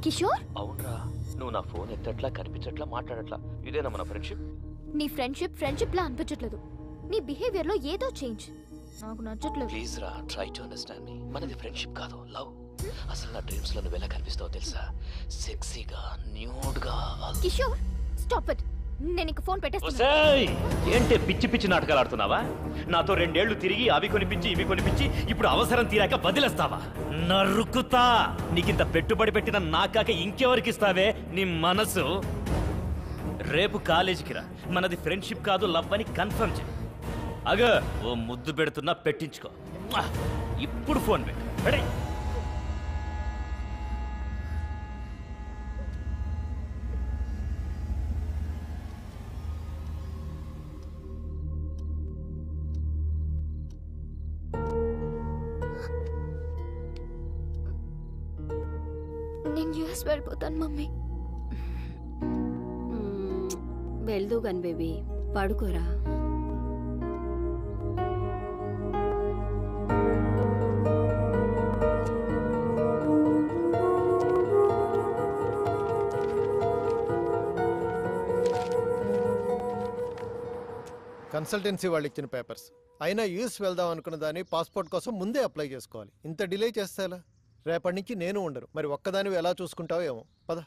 కిషోర్? అవునరా, నువ్వు నా ఫోన్ ఎత్తట్లా, కనిపించట్లా, మాట్లాడట్లా. ఇదేనా మన ఫ్రెండ్షిప్? నీ ఫ్రెండ్షిప్ లా అనిపించట్లేదు. నీ బిహేవియర్ లో ఏదో చేంజ్ నాకు నచ్చట్లేదు. ప్లీజ్ రా, ట్రై టు అండర్స్టాండ్ మీ. మనది ఫ్రెండ్షిప్ కాదు, లవ్. అసలు నా డ్రీమ్స్ లో నువ్వు ఎలా కనిపిస్తావో తెలుసా? సెక్సీగా, న్యూడ్ గా. Kishore, stop it. నేను ఇంక ఫోన్ పెట్టేస్తాను. ఏంటి పిచ్చి పిచ్చి నాటకాలు ఆడుతున్నావా? నాతో 2 ఏళ్లు తిరిగి అవి కొనిపించి ఇవి కొనిపించి ఇప్పుడు అవసరం తీరాక వదిలేస్తావా? నరుకుతా. నీకింత పెట్టుబడి పెట్టిన నాకాక ఇంకెవరికి ఇస్తావే నీ మనసు? రేపు కాలేజీకి రా. మనది ఫ్రెండ్షిప్ కాదు, లవ్ అని కన్ఫర్మ్ చేయి. అగ ఓ ముద్దు పెడుతున్నా, పెట్టించుకో. ఇప్పుడు ఫోన్ పెట్టు. నేను యూఎస్ వెళ్ళిపోతాను మమ్మీ. వెళ్దు గన్ బేబీ, పడుకోరా. కన్సల్టెన్సీ వాళ్ళు ఇచ్చిన పేపర్స్ అయినా యూఎస్ వెళ్దాం అనుకున్న దాన్ని పాస్పోర్ట్ కోసం ముందే అప్లై చేసుకోవాలి. ఇంత డిలే చేస్తే ఎలా? రేపటి నుంచి నేను ఉండరు. మరి ఒక్కదానివి ఎలా చూసుకుంటావో ఏమో. పద.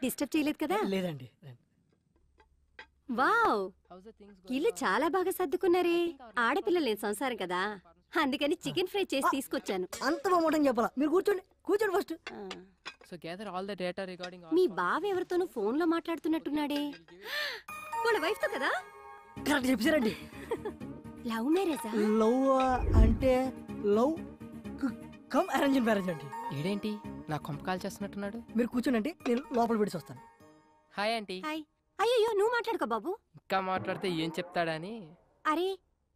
డిస్టర్బ్ చేయలేదు కదా? లేదండి. వావ్, ఇల్లు చాలా బాగా సర్దుకున్నారే. ఆడపిల్ల లేని సంసారం కదా, అందుకని చికెన్ ఫ్రై చేసి తీసుకొచ్చాను. అంత బాగుంటుంది చెప్పాలా? మీరు కూర్చోండి, కూర్చోండి ఫస్ట్. మీ బావ ఎవరితోనూ ఫోన్ లో మాట్లాడుతున్నట్టున్నాడే. వాళ్ళ వైఫ్ తో కదా? కరెక్ట్ చెప్పారండి. లవ్ మ్యారేజా? లవ్ అంటే లవ్ కమ్ అరేంజ్ మ్యారేజ్ అండి. ఏడేంటి నా కొంప కాల్ చేస్తున్నట్టున్నాడు? మీరు కూర్చోండి, నేను లోపల పెట్టి వస్తాను. Hi aunty. హాయ్. అయ్యో నువ్వు మాట్లాడుకో బాబు. ఇంకా మాట్లాడితే ఏం చెప్తాడని. అరే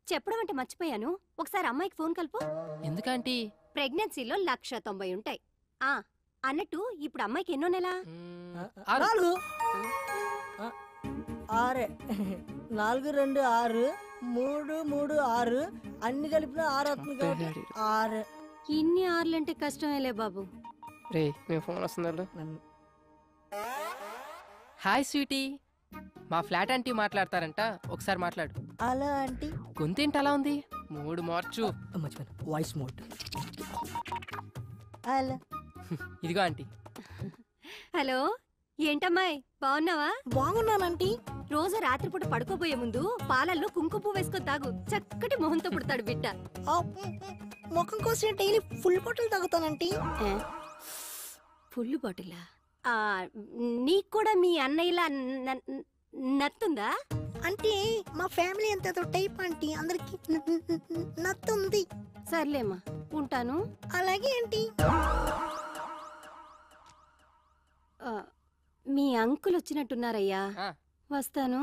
చెప్పడం అంటే మర్చిపోయాను. ఒకసారి అమ్మాయికి ఫోన్ కలుపు. ఎందుకంటీ? ప్రెగ్నెన్సీలో 190 ఉంటాయి. అన్నట్టు ఇప్పుడు అమ్మాయికి ఎన్నో నెల? 4 6 4 2 6 3 3 6 అన్ని కలిపిన 6 అవుతుంది. 6 ఇన్ని 6లంటే కష్టమేలే బాబు. రే మేము ఫోన్ వస్తుందా? హాయ్ స్వీటీ, మా ఫ్లాట్ ఆంటీ మాట్లాడతారంట, ఒకసారి మాట్లాడు. అలా ఆంటీ గొంతేంటి అలా ఉంది? మూడు మార్చు. మర్చిపోయాను, వాయిస్ మోడ్. అలా ఇదిగో ఆంటీ. హలో, ఏంటమ్మాయి బాగున్నావా? బాగున్నానంటీ. రోజు రాత్రిపూట పడుకోబోయే ముందు పాలల్లో కుంకుమ పువ్వు వేసుకొని తాగు. చక్కటి మొహంతో పుడతాడు బిడ్డ. ముఖం కోసం డైలీ ఫుల్ బాటిల్ తాగుతానంటీ. ఫుల్ బాటిలా? నీకు కూడా మీ అన్నయ్యలా నత్తుందా? అంటే మా ఫ్యామిలీ అంత టైప్ ఆంటీ, అందరికి నత్తుంది. సర్లేమ్మా, ఉంటాను. అలాగే ఆంటీ. మీ అంకుల్ వచ్చినట్టున్నారయ్యా, వస్తాను.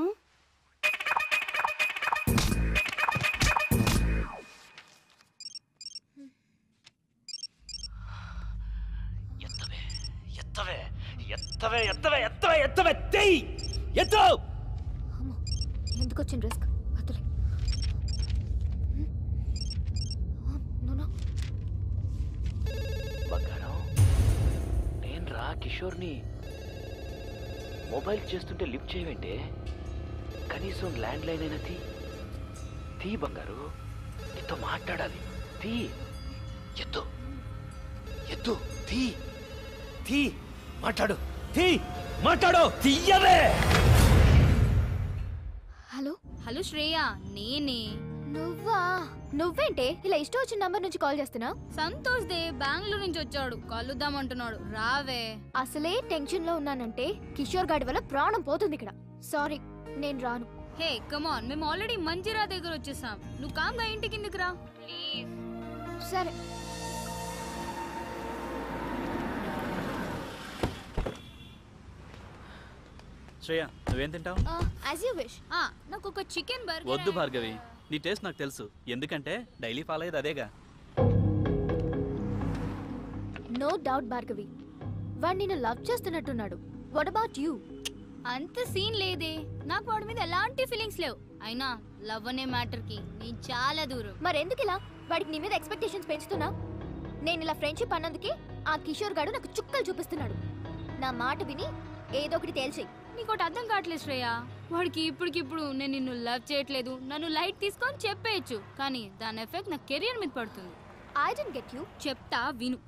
ఎందుకు వచ్చిన రిస్క్? బంగారం, నేను రా కిషోర్ని. మొబైల్ చేస్తుంటే లిఫ్ట్ చేయవేంటే? కనీసం ల్యాండ్ లైన్ అయినా తీ బంగారు, నీతో మాట్లాడాలి. తీ, ఎత్తు ఎత్తు, తీ మాట్లాడు, మాట్లాడు, తీయవే. హలో హలో శ్రేయ, నేనే. నువ్వేంటే ఇలా ఇష్టం వచ్చిన నంబర్ నుంచి కాల్ చేస్తున్నా? సంతోష్ దే బెంగళూరు నుంచి వచ్చాడు, కలుద్దామంటున్నాడు, రావే. అసలే టెన్షన్ లో ఉన్నానంటే కిషోర్ గాడి వల్ల ప్రాణం పోతుంది ఇక్కడ. సారీ, నేను రాను. హే కమాన్, మేము ఆల్రెడీ మంజిరా దగ్గర వచ్చేసాం. నువ్వు కామ్గా ఇంటి కిందకి రా ప్లీజ్. సరే. శ్రేయ, నువ్వేం తింటావు? As you wish. నాకు ఒక చికెన్ బర్గర్. వద్దు భార్గవి, నీ టేస్ట్ నాకు తెలుసు. ఎందుకంటే డైలీ ఫాలో అయ్యేది అదేగా. నో డౌట్ భార్గవి, వాడు నిన్ను లవ్ చేస్తున్నట్టున్నాడు. What about you? అంత సీన్ లేదే. నాకు వాడి మీద ఎలాంటి ఫీలింగ్స్ లేవు. అయినా లవ్ అనే మ్యాటర్ కి నేను చాలా దూరం. మరెందుకు ఇలా వాడికి నీ మీద ఎక్స్పెక్టేషన్స్ పెంచుతున్నా? నేను ఇలా ఫ్రెండ్షిప్ అన్నందుకే ఆ కిషోర్ గాడు నాకు చుక్కలు చూపిస్తున్నాడు. నా మాట విని ఏదో ఒకటి తేల్చేయి. నీకోటి అర్థం కావట్లేదు శ్రేయ. వాడికి ఇప్పటికిప్పుడు నేను నిన్ను లవ్ చేయట్లేదు, నన్ను లైట్ తీసుకొని చెప్పేయచ్చు, కానీ దాని ఎఫెక్ట్ నా కెరియర్ మీద పడుతుంది. I don't get you. చెప్తా విను.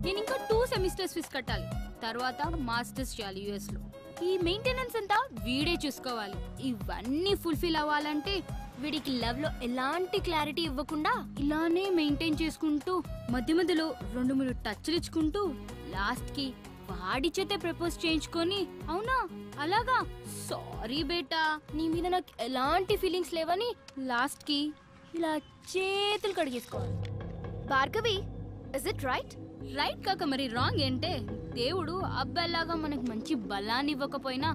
నేను ఇంకా 2 సెమిస్టర్స్ ఫీజు కట్టాలి, తర్వాత మాస్టర్స్ చేయాలి యుఎస్ లో. ఈ మెయింటెనెన్స్ అంతా వీడే చూసుకోవాలి. ఇవన్నీ ఫుల్ఫిల్ అవ్వాలంటే వీడికి లవ్ లో ఎలాంటి క్లారిటీ ఇవ్వకుండా ఇలానే మెయింటైన్ చేసుకుంటూ మధ్య మధ్యలో 2-3 టచ్లు ఇచ్చుకుంటూ లాస్ట్ కి వాడి చేతే ప్రపోజ్ చేయించుకొని, అవునా అలాగా సారీ బేటా నీ మీద నాకు ఎలాంటి ఫీలింగ్స్ లేవని లాస్ట్ కి ఇలా చేతులు కడిగేసుకోవాలి. Bhargavi, is it right? Right కాక మరి రాంగ్ ఏంటే? దేవుడు అబ్బాయిలాగా మనకు మంచి బలాన్ని ఇవ్వకపోయినా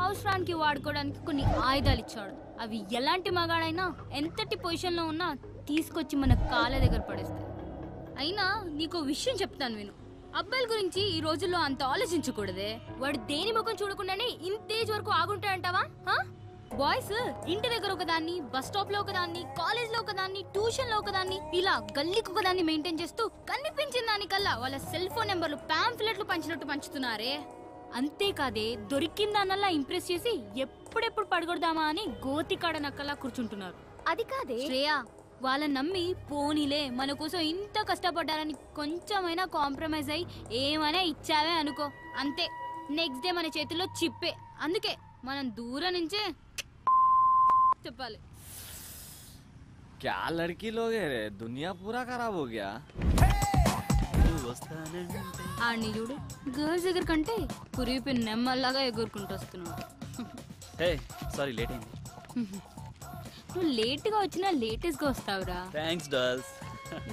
అవసరానికి వాడుకోవడానికి కొన్ని ఆయుధాలు ఇచ్చాడు. అవి ఎలాంటి మగాడైనా ఎంతటి పొజిషన్ లో ఉన్నా తీసుకొచ్చి మన కాళ్ళ దగ్గర పడేస్తాయి. అయినా నీకో విషయం చెప్తాను విను. అబ్బాయిల గురించి ఈ రోజుల్లో అంత ఆలోచించకూడదే. వాడు దేని ముఖం చూడకుండానే ఇంతేజ్ వరకు ఆగుంటాడంటావా? బాయ్స్ ఇంటి దగ్గర ఒకదాన్ని, బస్ స్టాప్ లో ఒకదాన్ని, కాలేజ్ లో ఒకదాన్ని, ట్యూషన్ లో ఒకదాన్ని, ఇలా గల్లీకి ఒకదాన్ని మెయింటైన్ చేస్తూ కనిపించిన దానికల్లా వాళ్ళ సెల్ ఫోన్ నెంబర్లు పాంఫ్లెట్లు పంచినట్టు పంచుతున్నారే. అంతేకాదే దొరికిన దానల్లా ఇంప్రెస్ చేసి ఎప్పుడెప్పుడు పడగొడదామా అని గోతికాడ నక్కలా కూర్చుంటున్నారు. అది కాదే శ్రేయ, వాళ్ళని నమ్మి పోనీలే మన కోసం ఇంత కష్టపడ్డారని కొంచెమైనా కాంప్రమైజ్ అయ్యి ఏమైనా ఇచ్చావే అనుకో, అంతే నెక్స్ట్ డే మన చేతిలో చిప్పే. అందుకే మనం దూరం నుంచే చెప్పాలి. क्या लड़की लोग है रे, दुनिया पूरा खराब हो गया. ఆడిని చూడు, గర్ల్స్ దగ్గర కంటే కురిపి నెమ్మల్లాగా ఎగురుకుంటూ వస్తున్నాడు. హే సారీ లేట్ అయింది. నువ్వు లేట్ గా వచ్చినా లేటెస్ట్ గా వస్తావురా. Thanks dolls.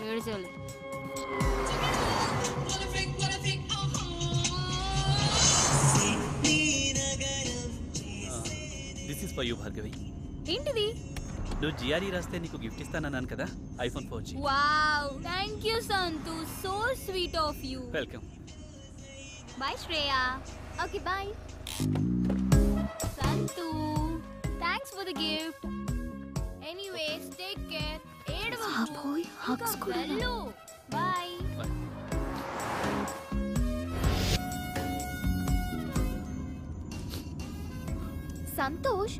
ఏడ్చాలి. This is for you Bhargavi. ఏంటిది? నువ్వు జిఆర్ఈ రాస్తే నీకు గిఫ్ట్ ఇస్తానన్నాను కదా, iPhone 4G. Wow, thank you Santhu, so sweet of you. Welcome. Bye Shreya. Okay bye. Santhu, thanks for the gift. Anyways take care. ఏడవకు. ఇంకా వెళ్ళు. బై. సంతోష్,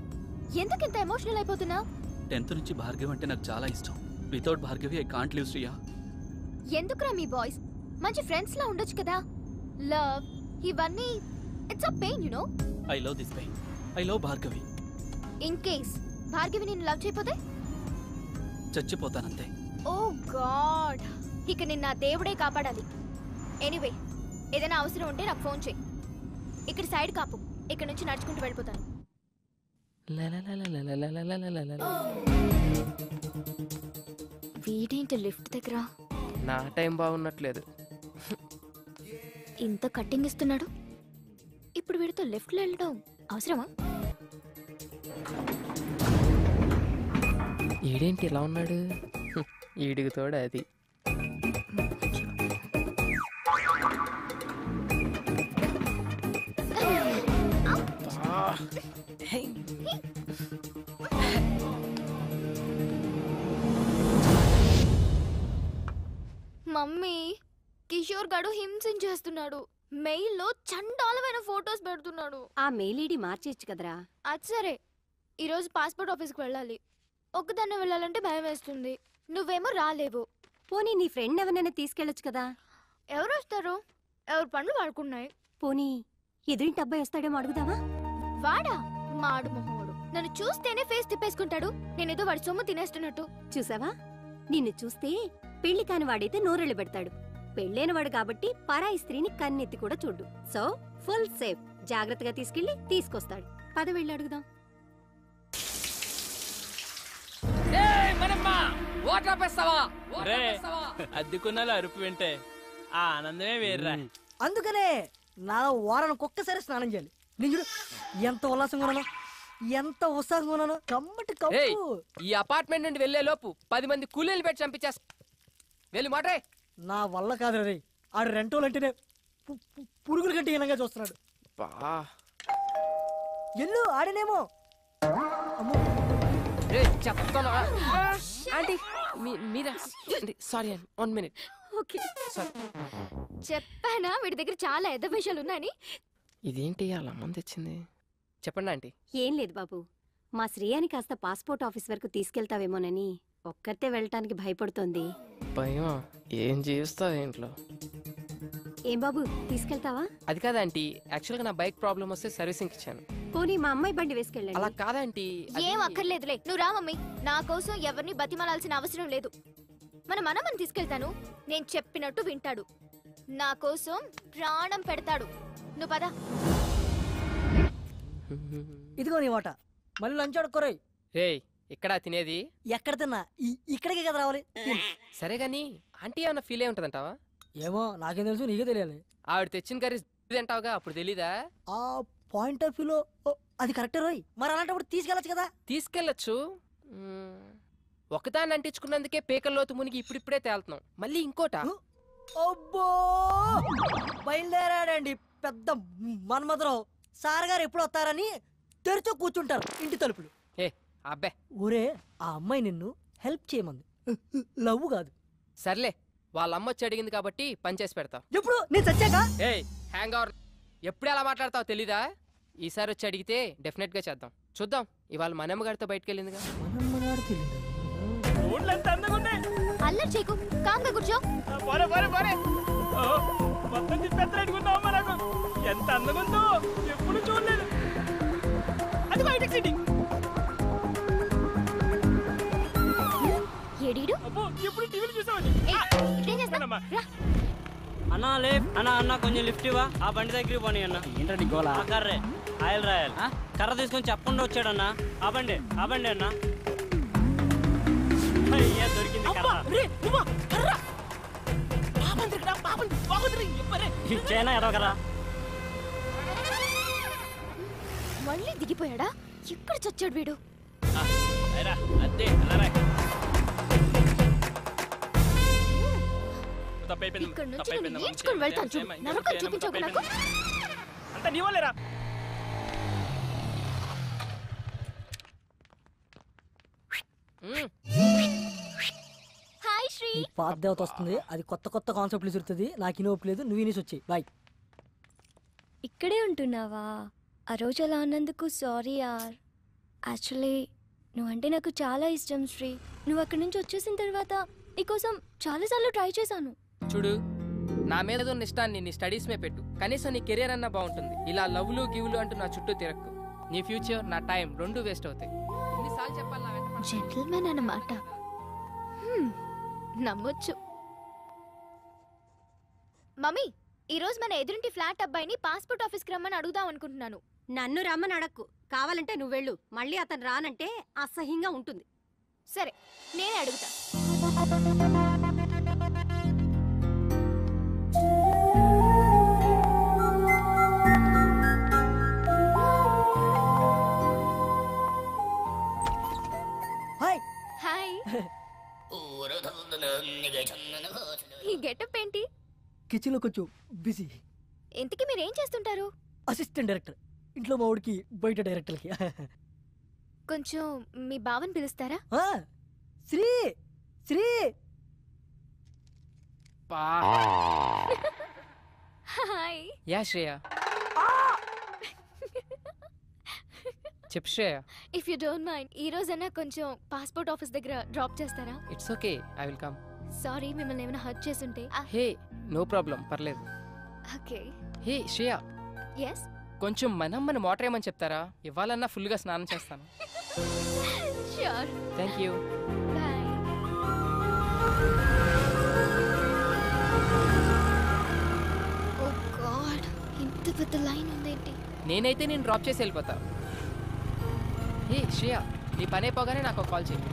ఎందుకు ఇంత ఎమోషనల్ అయిపోతున్నావు? 10th నుంచి భార్గవి అంటే నాకు చాలా ఇష్టం. Without Bhargavi I can't live Shriya. ఎందుకురా మీ బాయ్స్ మంచి ఫ్రెండ్స్ లా ఉండొచ్చు కదా? లవ్ ఇవన్నీ it's a pain you know. I love this pain. I love Bhargavi. In case Bhargavi నిన్ను లవ్ చేయకపోతే చచ్చిపోతానంతే. ఓ గాడ్, ఇక నిన్న దేవుడే కాపాడాలి. ఎనీవే, ఏదైనా అవసరం ఉంటే నాకు ఫోన్ చేయి. ఇక్కడ సైడ్ కాపు, ఇక్కడ నుంచి నడుచుకుంటూ వెళ్ళిపోతాను. వీడేంటి లిఫ్ట్ దగ్గర? నా టైం బాగున్నట్లేదు. ఇంత కట్టింగ్ ఇస్తున్నాడు, ఇప్పుడు వీడితో లెఫ్ట్లో వెళ్ళడం అవసరమా? ఈడేంటి ఇలా ఉన్నాడు? ఈడికి తోడు అది. మమ్మీ, కిషోర్ గాడు హింసించేస్తున్నాడు. మెయిల్లో చండాలమైన ఫోటోస్ పెడుతున్నాడు. ఆ మెయిల్ ఐడి మార్చేయచ్చు కదరా. అది సరే, ఈరోజు పాస్పోర్ట్ ఆఫీస్కి వెళ్ళాలి. ఒక్కదాన్నే వెళ్ళాలంటే భయం వేస్తుంది. నువ్వేమో రాలేవు. పోనీ నీ ఫ్రెండ్ ఎవరైనా తీసుకెళ్ళొచ్చు కదా. ఎవరు వస్తారు? ఎవరి పనులు వాడుకున్నాయి. పోనీ ఎదురింటి అబ్బాయి వస్తాడేమో అడుగుదావా? వాడా? మాడు మొహోడు. నన్ను చూస్తేనే ఫేస్ తిప్పేసుకుంటాడు. నేనేదో వాడి సొమ్ము తినేస్తున్నట్టు. చూసావా, నిన్ను చూస్తే పెళ్లి కాని వాడైతే నోరెళ్ళు పెడతాడు. పెళ్ళైన వాడు కాబట్టి పరాయి స్త్రీని కన్నెత్తి కూడా చూడు. So full safe. జాగ్రత్తగా తీసుకెళ్లి తీసుకొస్తాడు. పద వెళ్ళి అడుగుదాం. అద్దెకున్నాలో అరుపు వింటే ఆ ఆనందమే వేర్రా. అందుకనే నా వారానికి ఒక్కసారి స్నానం చేయాలి. నేను చూడు ఎంత ఉల్లాసంగా ఉన్నాను, ఎంత ఉత్సాహంగా ఉన్నాను. కమ్మటి ఏయ్, కప్పు. ఈ అపార్ట్మెంట్ నుండి వెళ్లే లోపు 10 మంది కూలీలు పెట్టి చంపించేస్తా. వెళ్ళి మాట్రే. నా వల్ల కాదు రే. ఆడు రెంటోలు అంటేనే పురుగుల కంటే హీనంగా చూస్తున్నాడు. ఎల్లు ఆడనేమో. చెప్తాను ఆంటీ మీరా సారీ అండి 1 minute. Okay sorry. చెప్పానా వీడి దగ్గర చాలా ఎద్ద విషయాలు ఉన్నాయని. ఇదేంటి అలా మంది తెచ్చింది? చెప్పండి ఆంటీ. ఏం లేదు బాబు, మా శ్రేయాని కాస్త పాస్పోర్ట్ ఆఫీస్ వరకు తీసుకెళ్తావేమోనని ఒక్కరితే వెళ్ళటానికి భయపడుతోంది. భయం? ఏం చేస్తావు ఇంట్లో? ఏం బాబు తీసుకెళ్తావా? అది కాదా ఆంటీ, యాక్చువల్గా నా బైక్ ప్రాబ్లం వస్తే సర్వీసింగ్ ఇచ్చాను. పోనీ మా అమ్మాయి బండి వేసుకెళ్ళండి. అలా కాదంటీ. ఏం అక్కర్లేదులే, నువ్వు రా మమ్మీ. నా కోసం ఎవరిని బతిమాలాల్సిన అవసరం లేదు. మన మనమని తీసుకెళ్తాను, నేను చెప్పినట్టు వింటాడు, నా కోసం ప్రాణం పెడతాడు. నువ్వు పద. ఇదిగో నీ వాట. మళ్ళీ లంచ్ అడుక్కోరాయి. రేయ్ ఇక్కడ తినేది? ఎక్కడ తిన్నా ఇక్కడికే కదా రావాలి. సరే గాని ఆంటీ ఏమన్నా ఫీల్ అయి ఉంటదంటావా? ఏమో నాకేం తెలుసు, నీకే తెలియాలి. ఆవిడ తెచ్చిన కర్రీ తింటావుగా, అప్పుడు తెలీదా? ఆ పాయింట్ ఆఫ్ వ్యూలో అది కరెక్టే రోయ్. మరి అలాంటప్పుడు తీసుకెళ్ళచ్చు కదా. తీసుకెళ్ళచ్చు. ఒకదాన్ని అంటించుకున్నందుకే పేకల్లోతు మునిగి ఇప్పుడిప్పుడే తేలుతున్నాం, మళ్ళీ ఇంకోట. అబ్బో బయలుదేరాడండి పెద్ద మన్మధరావు. సార్ గారు ఎప్పుడు వస్తారని తెరిచో కూర్చుంటారు ఇంటి తలుపులు. ఏ అబ్బే, ఊరే ఆ అమ్మాయి నిన్ను హెల్ప్ చేయమంది, లవ్ కాదు. సర్లే, వాళ్ళ అమ్మ వచ్చి అడిగింది కాబట్టి పని చేసి పెడతావు. ఎప్పుడు నేను చచ్చాక? ఏయ్ హ్యాంగ్ అవర్, ఎప్పుడు ఎలా మాట్లాడతావు తెలీదా? ఈసారి వచ్చి అడిగితే డెఫినెట్ గా చేద్దాం. చూద్దాం, ఇవాళ మనమ్మ గారితో బయటకు వెళ్ళిందిగా. అల్లరి చేయకు, కామ్గా కూర్చో. ఎంత అందంగా ఉందో ఎప్పుడు చూడలేదు. అది బయటకు సిటీ. ఏడీడు ఎప్పుడు టీవీలు చూసామని. ఇదేం చేస్తావ్? రా. అన్నా లే అన్నా, అన్న కొంచెం లిఫ్ట్ ఇవ్వా. ఆ బండి దగ్గరికి పోనీ అన్న. ఏంటండి గోలా? కర్రే ఆయిల్ రాయాలి. కర్ర తీసుకొని చెప్పకుండా వచ్చాడన్నా. ఆ బండి అన్న. అయ్యా దొరికింది ఇచ్చేనా ఎదో కదా. మళ్ళీ దిగిపోయాడా? ఎక్కడ చచ్చాడు వీడు? ఇక్కడ నుంచి నేను ఈడ్చుకొని వెళ్తాను చూడు. నరకం చూపించకు నాకు. అంత నీ వాళ్ళేరా. హాయ్ శ్రీ. పాత దేవత వస్తుంది, అది కొత్త కొత్త కాన్సెప్ట్లు చూస్తుంది. నాకు ఇనోపు లేదు, నువ్వు ఇనేసి వచ్చాయి. బాయ్. ఇక్కడే ఉంటున్నావా? ఆ రోజు అలా అన్నందుకు సారీ యార్. యాక్చువల్లీ నువ్వంటే నాకు చాలా ఇష్టం శ్రీ. నువ్వు అక్కడి నుంచి వచ్చేసిన తర్వాత నీకోసం చాలాసార్లు ట్రై చేశాను. చూడు, నా మీద ఉన్న ఇష్టాన్ని నీ స్టడీస్ మీద పెట్టు, కనీసం నీ కెరీర్ అన్నా బాగుంటుంది. ఇలా లవ్లు గివ్లు అంటూ నా చుట్టూ తిరక్కు. నీ ఫ్యూచర్ నా టైం రెండు వేస్ట్ అవుతాయి. ఎన్నిసార్లు చెప్పాలి నా వెంట పడకు. జెంటిల్మెన్ అన్నమాట. నమ్మొచ్చు. మమ్మీ, ఈరోజు మన ఎదురింటి ఫ్లాట్ అబ్బాయిని పాస్పోర్ట్ ఆఫీస్కి రమ్మని అడుగుదాం అనుకుంటున్నాను. నన్ను రమ్మని అడక్కు, కావాలంటే నువ్వు వెళ్ళు. మళ్ళీ అతను రానంటే అసహ్యంగా ఉంటుంది. సరే, నేనే అడుగుతా. హాయ్. హాయ్. ఈ గెటప్ ఏంటి? కిచెన్ లో కొంచెం బిజీ. ఇంతకీ మీరేం చేస్తుంటారు? Assistant director. ఇంట్లో మా వాడికి, బయట డైరెక్టర్కి. కొంచెం మీ బావని పిలుస్తారా? శ్రీ శ్రీ. హాయ్. యా శ్రేయ. చెప్పు Shreya. If you don't mind, ఈ రోజైనా కొంచెం పాస్పోర్ట్ ఆఫీస్ దగ్గర డ్రాప్ చేస్తారా? It's okay, I will come. Sorry, మిమ్మల్ని ఏమైనా హర్ట్ చేసుంటే. హే నో ప్రాబ్లం, పర్లేదు. ఓకే. హే శ్రేయ, ఎస్. కొంచెం మనమ్మని మోటర్ ఏమని చెప్తారా? ఇవ్వాలన్నా ఫుల్గా స్నానం చేస్తాను. Sure. Thank you. Bye. Oh god, ఇంత పెద్ద లైన్ ఉందేంటి? నేనైతే నేను డ్రాప్ చేసి వెళ్ళిపోతా. హే శ్రేయ, నీ పని అయిపోగానే నాకు ఒక కాల్ చేయి.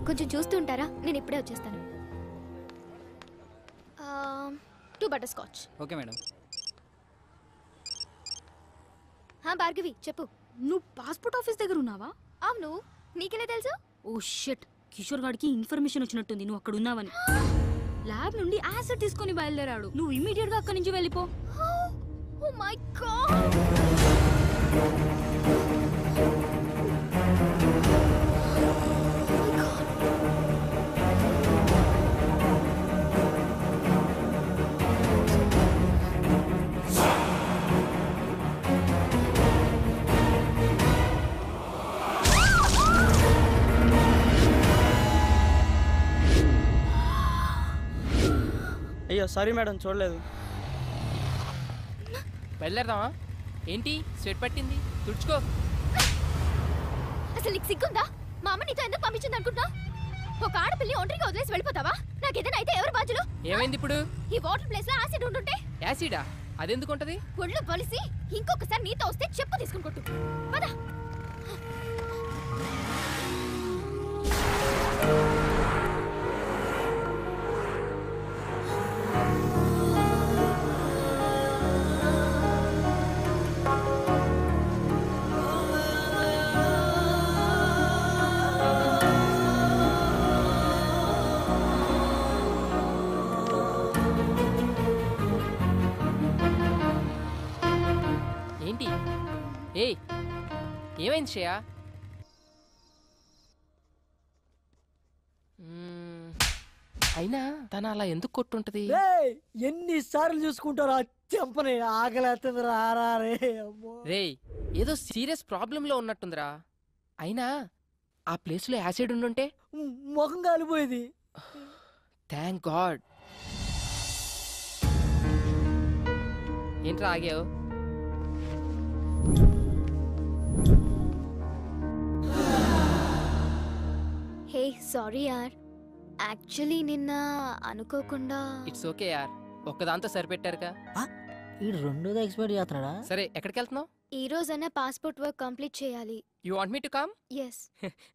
కొంచెం చూస్తుంటారా? నేను ఇప్పుడే వచ్చేస్తాను. 2 butter scotch. Okay madam. Bhargavi చెప్పు. నువ్వు పాస్పోర్ట్ ఆఫీస్ దగ్గర ఉన్నావా? అవును, నీకెలా తెలుసు? ఓ షిట్, కిషోర్ గాడికి ఇన్ఫర్మేషన్ వచ్చినట్టుంది నువ్వు అక్కడ ఉన్నావని. ల్యాబ్ నుండి యాసిడ్ తీసుకొని బయలుదేరాడు. నువ్వు ఇమీడియట్ గా అక్కడి నుంచి వెళ్ళిపో. Oh my god. అయ్యో సారీ మేడం, చూడలేదు. బయలుదేరదామా? ఏంటి స్వెట్ పట్టింది, తుడుచుకో. అసలు నీకు సిగ్గుందా? మా అమ్మ నీతో ఎందుకు పంపించింది అనుకుంటా? ఒక ఆడపిల్లి ఒంటరిగా వదిలేసి వెళ్ళిపోతావా? నాకేదైనా అయితే ఎవరు బాధ్యులు? ఏమైంది ఇప్పుడు? ఈ వాటర్ ప్లేస్ లో యాసిడ్ ఉంటుంటే. యాసిడా? అదెందుకు ఉంటది? ఒళ్ళు బలిసి ఇంకొకసారి నీతో వస్తే చెప్పు తీసుకుని కొట్టు. పద. ఏంటి? ఏయ్, ఏమైంది శ్రేయ? అయినా తన అలా ఎందుకు కొట్టుంటది? ఎన్నిసార్లు చూసుకుంటారా చెంపని? ఆకలేస్తుంది రారా రే. రేయ్, ఏదో సీరియస్ ప్రాబ్లం లో ఉన్నట్టుందిరా. అయినా ఆ ప్లేస్ లో యాసిడ్ ఉండుంటే ముఖం కాలిపోయేది. Thank God. ఏంట్రా ఆగావు? హే సారీ యార్, యాక్చువల్లీ నిన్న అనుకోకుండా. ఇట్స్ ఓకే యార్, ఒక్కదాంతో సరిపెట్టారుగా. ఈ రెండోది ఎక్స్పైర్ చేస్తున్నాడా? సరే, ఎక్కడికి వెళ్తున్నావు? ఈ రోజైనా పాస్పోర్ట్ వర్క్ కంప్లీట్ చేయాలి. You want me to come? Yes.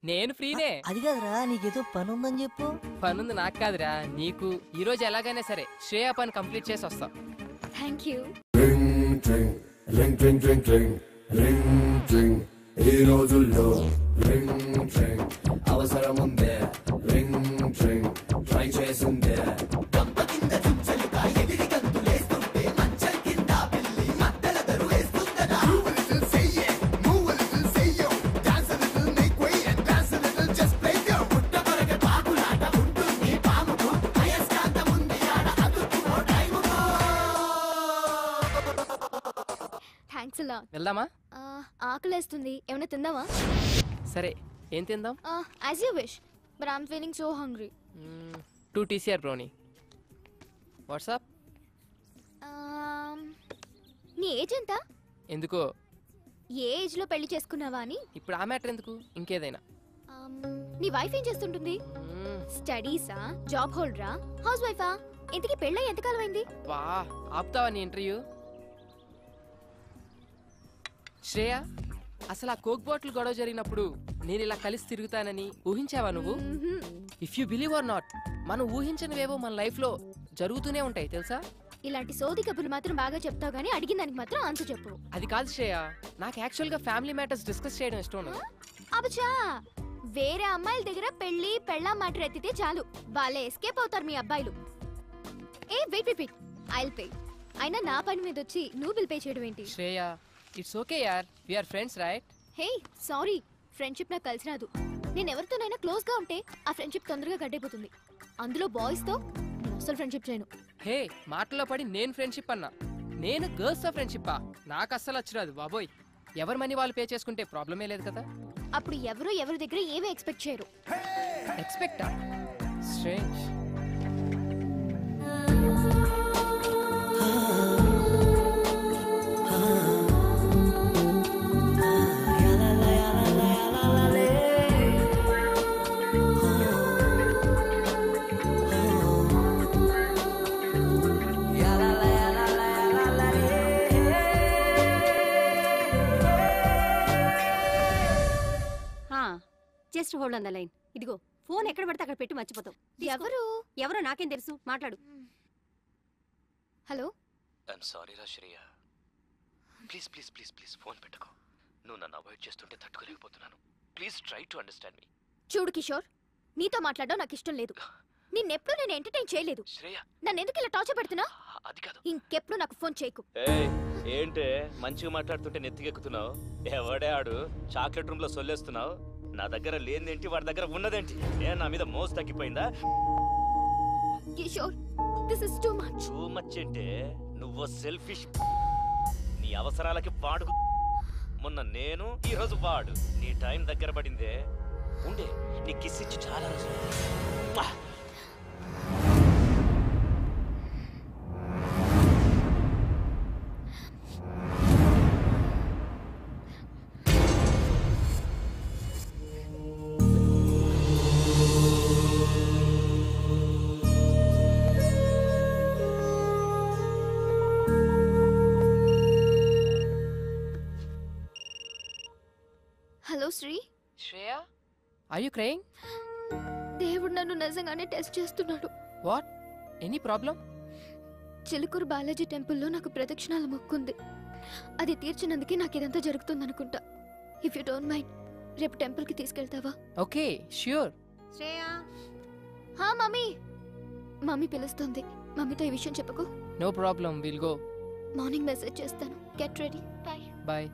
నేను ఫ్రీనే. అది కాదురా, నీకేదో పని ఉందని చెప్పు. పనుంది నాకు కాదురా, నీకు. ఈ రోజు ఎలాగైనా సరే శ్రేయ పని కంప్లీట్ చేసి వస్తా. Thank you. ఈ రోజుల్లో అవసరం ఉందే, ట్రై చేసిందే. థ్యాంక్స్ అలా. వెళ్దామా? ఆకలేస్తుంది, ఏమైనా తిందామా? సరే, ఏం తిందాం? As you wish, but I'm feeling so hungry. 2 TCR brownie. What's up? నీ ఏజ్ ఎంత? ఎందుకో? ఏ ఏజ్ లో పెళ్లి చేసుకున్నావా అని. ఇప్పుడు ఆ మ్యాటర్ ఎందుకు, ఇంకేదైనా. నీ వైఫ్ ఏం చేస్తుంటుంది? స్టడీసా, జాబ్ హోల్డరా, హౌస్ వైఫా? ఇంతకీ పెళ్ళై ఎంతకాలం అయింది? వా, ఆపుతావా నీ ఇంటర్వ్యూ? శ్రేయ, అసలు ఆ కోక్ బాటిల్ గొడవ జరిగినప్పుడు నేను ఇలా కలిసి తిరుగుతానని ఊహించావా నువ్వు? If you believe are not, మనం ఊహించనివేవో మన లైఫ్ లో జరుగుతూనే ఉంటాయి తెలుసా? ఇలాంటి సోది కబుర్లు మాత్రం బాగా చెప్తావు గానీ అడిగిన దానికి మాత్రం ఆన్సర్ చెప్పు. అది కాదు శ్రేయ, నాకు యాక్చువల్ గా ఫ్యామిలీ మ్యాటర్స్ డిస్కస్ చేయడం ఇష్టం ఉండదు. అబ్బా, వేరే అమ్మాయిల దగ్గర పెళ్ళాం మ్యాటర్ ఎత్తితే చాలు, వాళ్ళే ఎస్కేప్ అవుతారు మీ అబ్బాయిలు. ఏ wait wait wait, I'll pay. అయినా నా పని మీద వచ్చి నువ్వు బిల్ పే చేయడం ఏంటి? శ్రేయ, ఇట్స్ ఓకే యార్, we are friends right? Hey sorry, friendship నాకు కలిసి రాదు. నేను ఎవరితోనైనా క్లోజ్ గా ఉంటే ఆ ఫ్రెండ్షిప్ తొందరగా గడ్డైపోతుంది. అందులో బాయ్స్ తో నేను అసలు ఫ్రెండ్షిప్ చేయను. హే, మాటల్లో పడి నేను ఫ్రెండ్షిప్ అన్నా, నేను గర్ల్స్ తో ఫ్రెండ్షిప్పా? నాకు అస్సలు వచ్చిరాదు బాబోయ్. ఎవరి మనీ వాళ్ళు పే చేసుకుంటే ప్రాబ్లమే లేదు కదా. అప్పుడు ఎవరి దగ్గర ఏమీ ఎక్స్పెక్ట్ చేయరు. ఎక్స్పెక్టా? Strange. Just hold on the line. ఇదిగో ఫోన్ ఎక్కడ పడితే అక్కడ పెట్టి మర్చిపోతావు. ఎవరో నాకేం తెలుసు, మాట్లాడు. హలో. ఐఎమ్ సారీ రా Shreya, please please please please phone పెట్టుకో. నువ్వు నన్ను అవాయిడ్ చేస్తుంటే తట్టుకోలేకపోతున్నాను. ప్లీజ్ ట్రై టు అండర్స్టాండ్ మీ. చూడు కిషోర్, నీతో మాట్లాడడం నాకు ఇష్టం లేదు. నిన్నెప్పుడు నేను ఎంటర్టైన్ చేయలేదు. నన్ను ఎందుకు ఇలా టార్చర్ పెడుతున్నా? ఇంకెప్పుడు నాకు ఫోన్ చేయకు. ఏంటే మంచిగా మాట్లాడుతుంటే నెత్తికెక్కుతున్నావు? ఎవడే ఆడు? చాక్లెట్ రూమ్ లో సొల్లేస్తున్నావు. నా దగ్గర లేనిదేంటి, వాడి దగ్గర ఉన్నదేంటి? నా మీద మోసు తగ్గిపోయిందా? Kishore, this is too much. Too much అంటే నువ్వు సెల్ఫిష్. నీ అవసరాలకి వాడు. మొన్న నేను, ఈ రోజు వాడు. నీ టైం దగ్గర పడిందే. ఉండే నీ కిస్ ఇచ్చి చాలా రోజులు. Hello Sri. Shreya, are you crying? దేవుడు నన్ను నిజంగానే టెస్ట్ చేస్తున్నాడు. What? Any problem? Chilkur Balaji టెంపుల్లో నాకు ప్రదక్షిణాల మొక్కుంది. అది తీర్చినందుకే నాకు ఇదంతా జరుగుతుందనుకుంటా. ఇఫ్ యూ డోంట్ మైండ్, రేపు టెంపుల్కి తీసుకెళ్తావా? Okay, sure. శ్రేయా, హా మమ్మీ. మమ్మీ పిలుస్తుంది. మమ్మీతో ఈ విషయం చెప్పకు. No problem, will go. Morning message చేస్తాను. Get ready. బాయ్. బాయ్.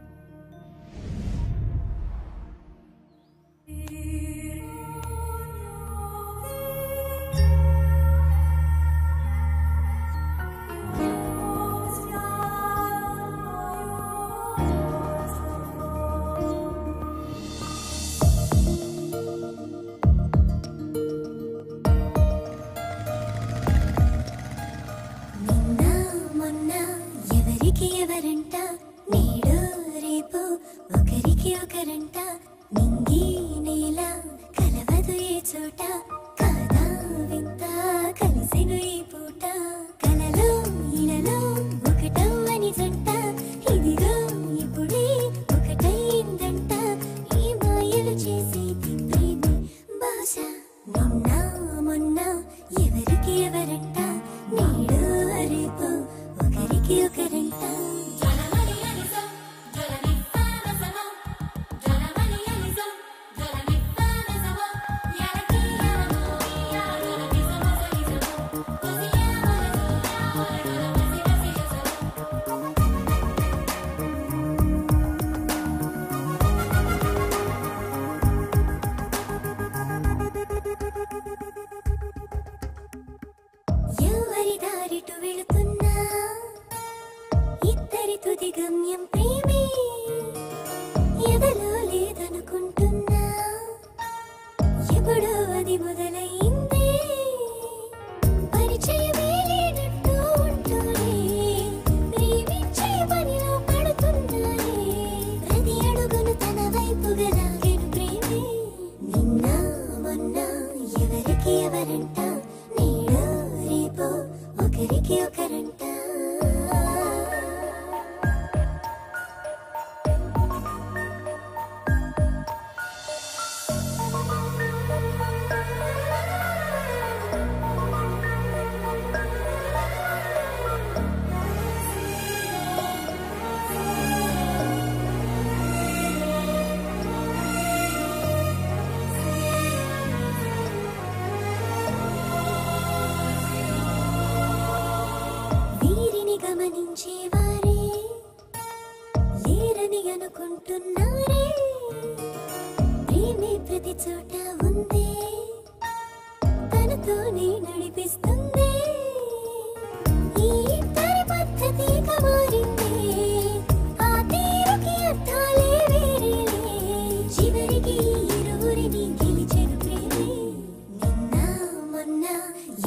ఎవరంట నేడు రేపు ఒకరికి ఒకరంట నింగి నేల కలవదు ఏ చోట కాదా వింత కలిసెను ఈ పూట కలలో ఇలలో ఒకటవ్వని జంట ఇదిగో ఇప్పుడే ఒకటైందంట ఈ మాయలు చేసేది ప్రేమే బహుశా నిన్న మొన్న ఎవరికి ఎవరంట నేడు రేపు ఒకరికి ఒకరంట ఎవరి దారిటు వెళుతున్నా ఇద్దరి తుది గమ్యం ప్రేమే ఎదలో లేదనుకుంటున్నా ఎప్పుడో అది మొదలైందే పరిచయమే లేనట్టు ఉంటూనే ప్రేమించే పనిలో పడుతున్నానే ప్రతి అడుగును తన వైపుగా లాగెను ప్రేమే నిన్న మొన్న ఎవరికి ఎవరంట నేడు రేపు ఒకరికి ఒకరంట వీరిని గమనించేవారే లేరని అనుకుంటున్నారే ప్రేమే ప్రతి చోట ఉందే తనతోనే నడిపిస్తుంది ఈ ఇద్దరి పద్ధతిగా మారిందే ఆ తీరుకి అర్థాలే వేరేలే చివరికి ఇరువురిని గెలిచెను ప్రేమే నిన్న మొన్న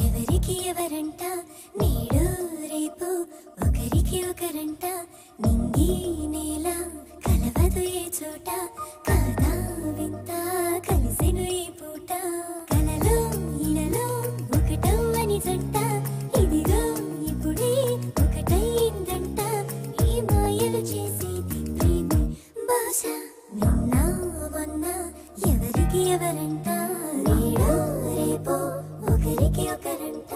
ఎవరికి ఎవరంట నేడు రేపు ఒకరికి ఒకరంట నింగి నేల కలవదు ఏ చోట కాదా వింత కలిసెను ఈ పూట కలలో ఇలలో ఒకటవ్వని జంట ఇదిగో ఇప్పుడే ఒకటైందంట ఈ మాయలు చేసేది ప్రేమే బహుశా నిన్న మొన్న ఎవరికి ఎవరంట నేడు రేపు ఒకరికి ఒకరంట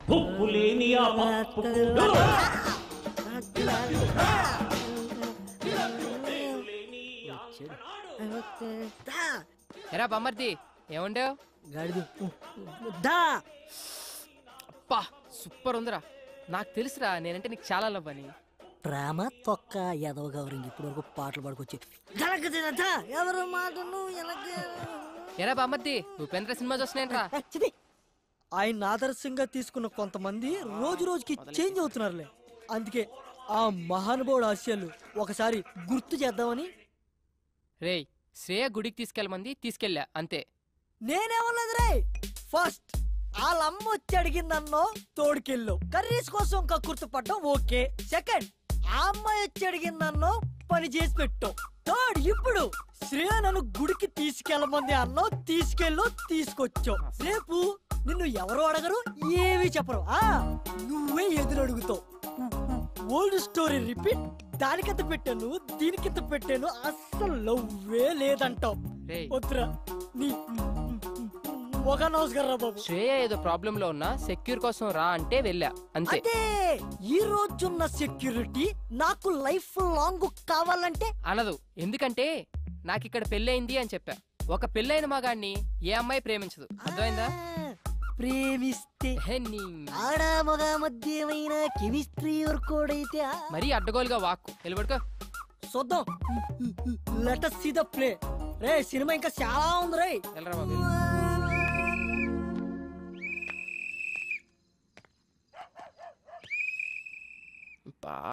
ఉప్పులేని ఆ పప్పు ఎరా బమ్మర్ది ఏముండేవు గాడిది దా అప్పా సూపర్ ఉందిరా. నాకు తెలుసురా నేనంటే నీకు చాలా లవ్ అని. ప్రేమ తొక్క ఎదవ గౌరింగ్ ఇప్పుడు వరకు పాటలు పాడుకొచ్చి ఎవరు మాటను ఎరా బామ్మర్ది ఉపేంద్ర సినిమా చూస్తున్నాయంట్రా. ఆయన ఆదర్శంగా తీసుకున్న కొంతమంది రోజు రోజుకి చేంజ్ అవుతున్నారులే. అందుకే ఆ మహానుభావుడు ఆశయాలు ఒకసారి గుర్తు చేద్దామని. రేయ్ శ్రేయ గుడికి తీసుకెళ్ళమంది తీసుకెళ్ళా అంతే. నేనేమన్నది రే, ఫస్ట్ వాళ్ళమ్మ వచ్చి అడిగిందన్నో తోడుకెళ్ళు కర్రీస్ కోసం కక్కుర్తి పడ్డం ఓకే. సెకండ్ ఆ అమ్మాయి వచ్చి అడిగిందన్నో పని చేసి పెట్టు. థర్డ్ ఇప్పుడు శ్రేయ నన్ను గుడికి తీసుకెళ్ళమంది అన్నో తీసుకెళ్ళు తీసుకొచ్చావు. రేపు నిన్ను ఎవరు అడగరు ఏమీ చెప్పరు, నువ్వే ఎదురు అడుగుతావు. Old story repeat. దానికెంత పెట్టాను దీనికెంత పెట్టాను అస్సలు లవ్వే లేదంటావు. వద్దురా నీ ఒక నమస్కారం రా బాబు. శ్రేయ ఏదో ప్రాబ్లం లో ఉన్నా సెక్యూర్ కోసం రా అంటే వెళ్ళా అంతే. ఈ రోజున్న సెక్యూరిటీ నాకు లైఫ్ లాంగ్ కావాలంటే అనదు. ఎందుకంటే నాకు ఇక్కడ పెళ్ళయింది అని చెప్పా. ఒక పెళ్ళైన మగాడిని ఏ అమ్మాయి ప్రేమించదు, అర్థమైందా? ప్రేమిస్తే ఆడా మగ మధ్య ఏమైనా కెమిస్ట్రీ వర్కౌట్ అయితే మరీ అడ్డగోలుగా వాక్కు వెళ్ళబడుకో. చూద్దాం. Let us see the play. Ray cinema ఇంకా చాలా ఉంది రే. వెళ్ళరా బాబు. బా